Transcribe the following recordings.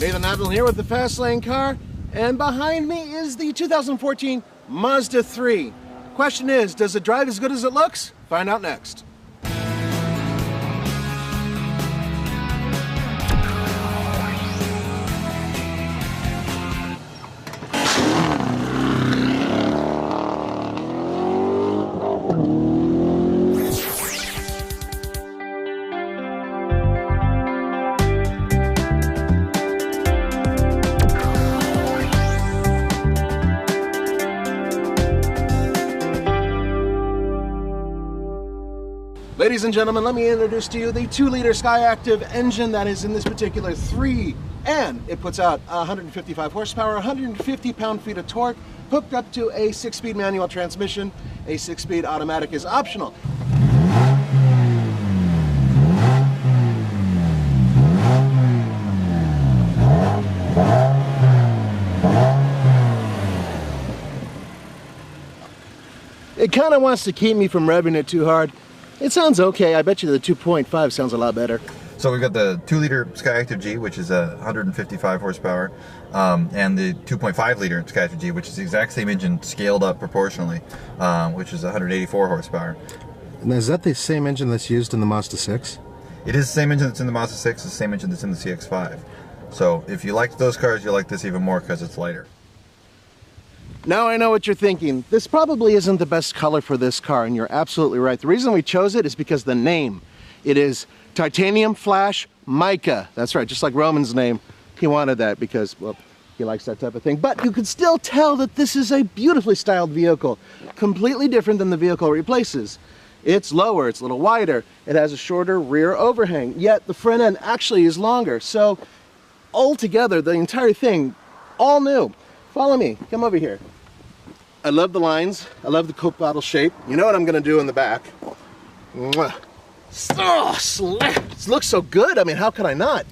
Nathan Adel here with the Fast Lane car, and behind me is the 2014 Mazda 3. Question is, does it drive as good as it looks? Find out next. Ladies and gentlemen, let me introduce to you the 2-liter Skyactiv engine that is in this particular 3, and it puts out 155 horsepower, 150 pound-feet of torque, hooked up to a 6-speed manual transmission. A 6-speed automatic is optional. It kind of wants to keep me from revving it too hard. It sounds okay. I bet you the 2.5 sounds a lot better. So we've got the 2-liter Skyactiv G, which is 155 horsepower, and the 2.5-liter Skyactiv G, which is the exact same engine scaled up proportionally, which is 184 horsepower. And is that the same engine that's used in the Mazda 6? It is the same engine that's in the Mazda 6, the same engine that's in the CX-5. So if you liked those cars, you'll like this even more because it's lighter. Now I know what you're thinking. This probably isn't the best color for this car, and you're absolutely right. The reason we chose it is because the name. It is Titanium Flash Mica. That's right, just like Roman's name. He wanted that because, well, he likes that type of thing. But you can still tell that this is a beautifully styled vehicle. Completely different than the vehicle it replaces. It's lower, it's a little wider. It has a shorter rear overhang, yet the front end actually is longer. So altogether, the entire thing, all new. Follow me, come over here. I love the lines, I love the Coke bottle shape. You know what I'm gonna do in the back. Mwah. Oh, slap. It looks so good, I mean, how could I not?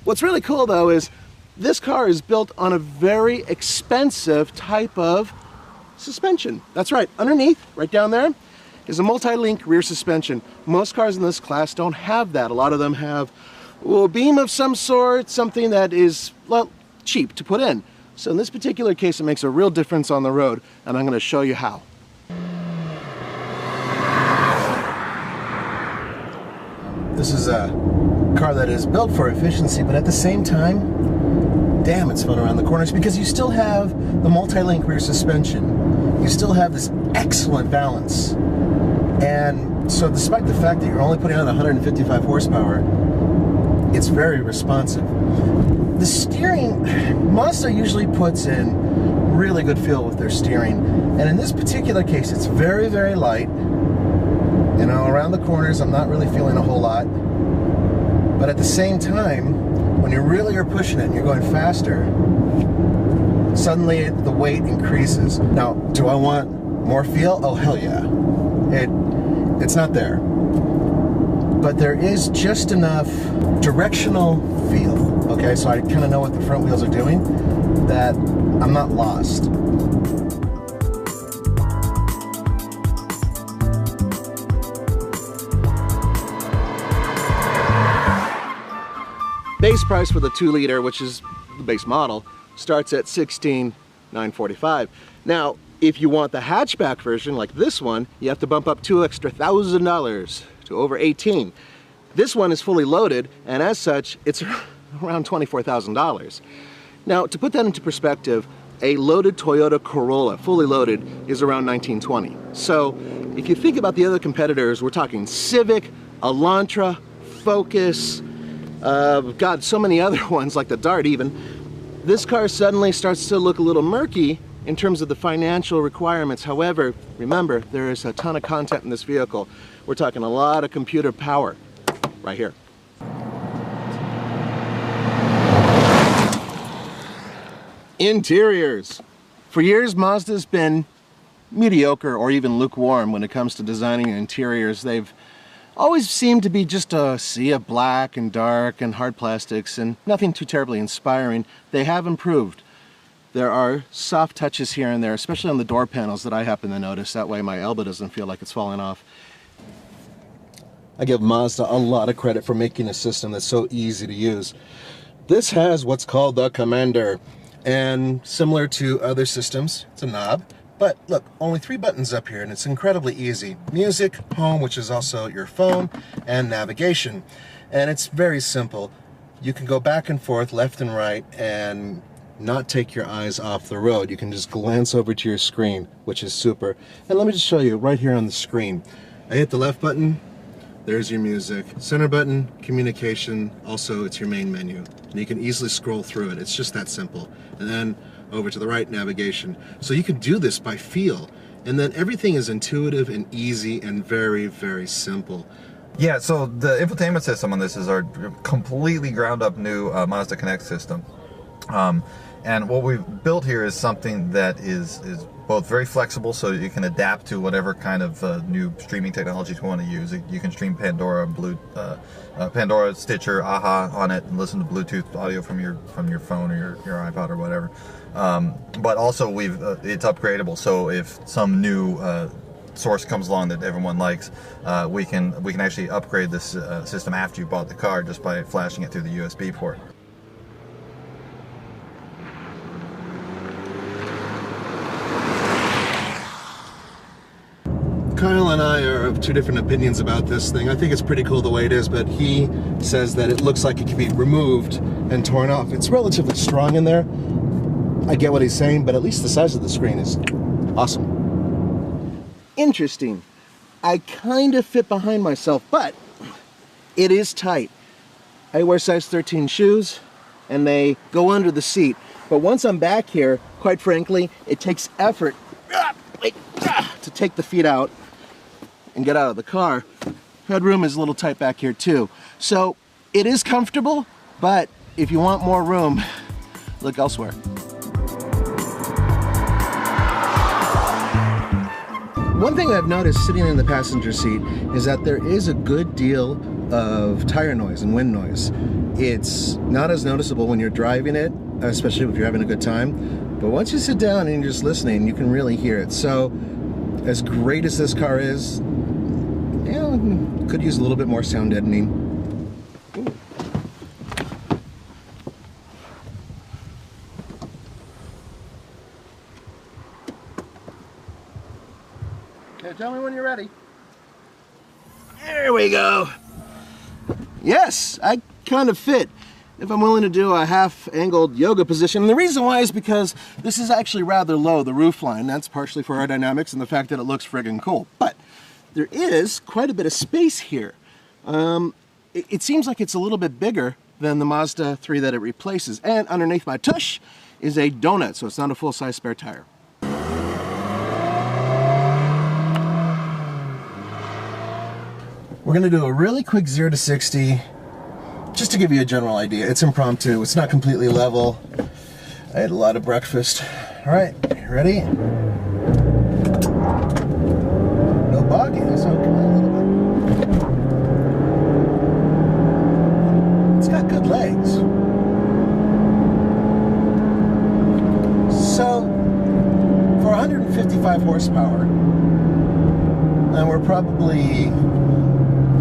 What's really cool though is this car is built on a very expensive type of suspension. That's right, underneath, right down there, is a multi-link rear suspension. Most cars in this class don't have that. A lot of them have a beam of some sort, something that is, well, cheap to put in. So in this particular case, it makes a real difference on the road, and I'm going to show you how. This is a car that is built for efficiency, but at the same time, damn, it's fun around the corners because you still have the multi-link rear suspension. You still have this excellent balance. And so despite the fact that you're only putting on 155 horsepower, it's very responsive. The steering, Mazda usually puts in really good feel with their steering, and in this particular case it's very, very light. You know, around the corners I'm not really feeling a whole lot, but at the same time, when you really are pushing it and you're going faster, suddenly the weight increases. Now, do I want more feel? Oh hell yeah. It's not there, but there is just enough directional feel. Okay, so I kind of know what the front wheels are doing, that I'm not lost. Base price for the 2-liter, which is the base model, starts at $16,945. Now, if you want the hatchback version, like this one, you have to bump up $2,000 extra to over $18,000. This one is fully loaded, and as such, it's around $24,000. Now, to put that into perspective, a loaded Toyota Corolla, fully loaded, is around $19,220. So, if you think about the other competitors, we're talking Civic, Elantra, Focus, God, so many other ones, like the Dart even. This car suddenly starts to look a little murky in terms of the financial requirements. However, remember, there is a ton of content in this vehicle. We're talking a lot of computer power right here. Interiors. For years, Mazda's been mediocre or even lukewarm when it comes to designing interiors. They've always seemed to be just a sea of black and dark and hard plastics and nothing too terribly inspiring. They have improved. There are soft touches here and there, especially on the door panels that I happen to notice. That way my elbow doesn't feel like it's falling off. I give Mazda a lot of credit for making a system that's so easy to use. This has what's called the commander, and similar to other systems, it's a knob. But look, only 3 buttons up here, and it's incredibly easy. Music, home, which is also your phone, and navigation. And it's very simple. You can go back and forth, left and right, and not take your eyes off the road. You can just glance over to your screen, which is super. And let me just show you right here on the screen. I hit the left button, there's your music. Center button, communication, also it's your main menu. And you can easily scroll through it. It's just that simple. And then over to the right, navigation. So you can do this by feel. And then everything is intuitive and easy and very, very simple. Yeah, so the infotainment system on this is our completely ground up new Mazda Connect system. And what we've built here is something that is both very flexible, so you can adapt to whatever kind of new streaming technologies you want to use. You can stream Pandora, Pandora, Stitcher, AHA on it, and listen to Bluetooth audio from your phone or your iPod or whatever. But also it's upgradable, so if some new source comes along that everyone likes, we can actually upgrade this system after you bought the car just by flashing it through the USB port. Kyle and I are of 2 different opinions about this thing. I think it's pretty cool the way it is, but he says that it looks like it can be removed and torn off. It's relatively strong in there. I get what he's saying, but at least the size of the screen is awesome. Interesting. I kind of fit behind myself, but it is tight. I wear size 13 shoes, and they go under the seat. But once I'm back here, quite frankly, it takes effort to take the feet out and get out of the car. Headroom is a little tight back here too. So it is comfortable, but if you want more room, look elsewhere. One thing I've noticed sitting in the passenger seat is that there is a good deal of tire noise and wind noise. It's not as noticeable when you're driving it, especially if you're having a good time, but once you sit down and you're just listening, you can really hear it. So as great as this car is, yeah, could use a little bit more sound deadening. Ooh. Okay, tell me when you're ready. There we go. Yes, I kind of fit if I'm willing to do a half-angled yoga position. And the reason why is because this is actually rather low, the roof line. That's partially for aerodynamics and the fact that it looks friggin' cool. But there is quite a bit of space here. It seems like it's a little bit bigger than the Mazda 3 that it replaces. And underneath my tush is a donut, so it's not a full-size spare tire. We're gonna do a really quick 0 to 60, just to give you a general idea. It's impromptu, it's not completely level. I had a lot of breakfast. All right, ready? No bogging, so come on a little bit. It's got good legs. So, for 155 horsepower, and we're probably,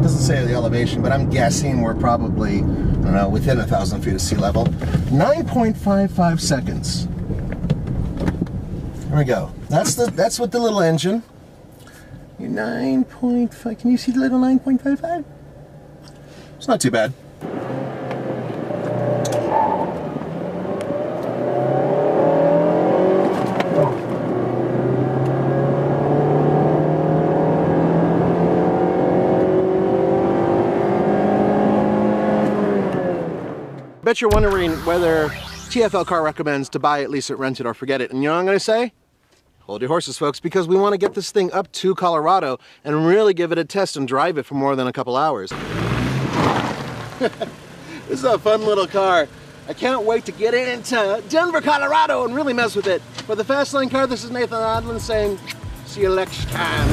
doesn't say the elevation, but I'm guessing we're probably, I don't know, within 1,000 feet of sea level. 9.55 seconds. There we go. That's with the little engine. 9.5. Can you see the little 9.55? It's not too bad. Bet you're wondering whether TFL Car recommends to buy it, lease it, rent it, or forget it. And you know what I'm going to say? Hold your horses, folks, because we want to get this thing up to Colorado and really give it a test and drive it for more than a couple hours. This is a fun little car. I can't wait to get it into Denver, Colorado and really mess with it. For the Fast Lane Car, this is Nathan Odland saying, see you next time.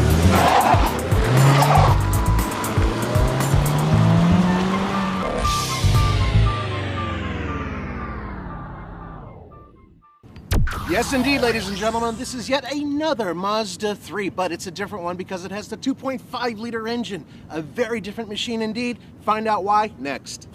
Yes, indeed, ladies and gentlemen, this is yet another Mazda 3, but it's a different one because it has the 2.5-liter engine. A very different machine indeed. Find out why next.